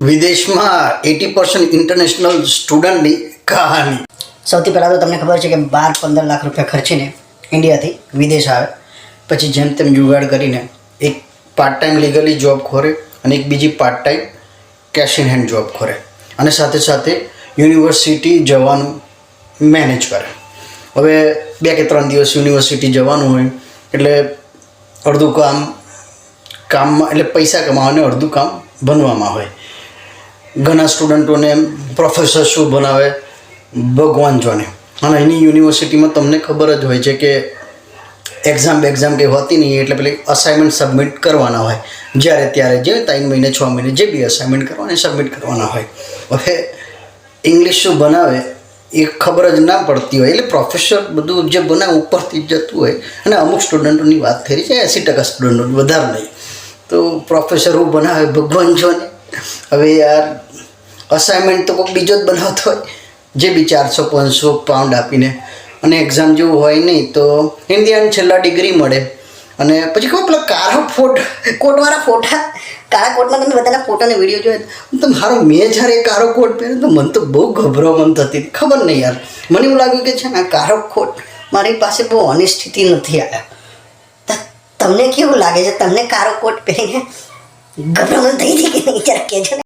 વિદેશમાં 80% ઇન્ટરનેશનલ સ્ટુડન્ટની કહાની. સૌથી પહેલાં તો તમને ખબર છે કે 12-15 લાખ રૂપિયા ખર્ચીને ઇન્ડિયાથી વિદેશ આવે, પછી જેમ તેમ જુગાડ કરીને એક પાર્ટ ટાઈમ લીગલી જોબ ખોરે અને એક બીજી part time cash in hand job ખોરે અને સાથે સાથે યુનિવર્સિટી જવાનું મેનેજ કરે. હવે 2 કે 3 દિવસ યુનિવર્સિટી જવાનું હોય એટલે અડધું કામમાં એટલે પૈસા કમાવાને અડધું કામ ભણવામાં હોય. ઘણા સ્ટુડન્ટોને પ્રોફેસર શું ભણાવે ભગવાન જાણે. અને એની યુનિવર્સિટીમાં તમને ખબર જ હોય છે કે એક્ઝામ કંઈ હોતી નહીં, એટલે પેલી અસાઇનમેન્ટ સબમિટ કરવાના હોય જ્યારે ત્યારે જે 3 મહિને 6 મહિને જે બી અસાઇનમેન્ટ કરવાના સબમિટ કરવાના હોય. હવે ઇંગ્લિશ શું બનાવે એ ખબર જ ના પડતી હોય એટલે પ્રોફેસર બધું જે બનાવે ઉપરથી જતું હોય. અને અમુક સ્ટુડન્ટોની વાત થઈ છે 80% સ્ટુડન્ટો, વધારે નહીં. તો પ્રોફેસર હું બનાવે ભગવાન જોને. હવે યાર અસાઇનમેન્ટ તો કોઈ બીજો જ બનાવતો હોય જે બી 400-500 પાઉન્ડ આપીને, અને એક્ઝામ જેવું હોય નહીં તો ઇન્ડિયાની છેલ્લા ડિગ્રી મળે. અને પછી કોઈ પેલા કોટવાળા ફોટા, કાળા કોટમાં તમે બધાના ફોટાને વિડીયો જોયો તો મારો મેં જ્યારે કાળો કોટ પહેર્યો તો મને તો બહુ ગભરામણ થતી હતી. ખબર નહીં યાર, મને એવું લાગ્યું કે છે ને આ કાળો કોટ મારી પાસે બહુ ઓનેસ્ટિટી નથી આવ્યા. તમને કેવું લાગે છે? તમને કાળો કોટ પહેરીને ગભરામણ થઈ હતી કે નહીં? જરા કહેજો ને.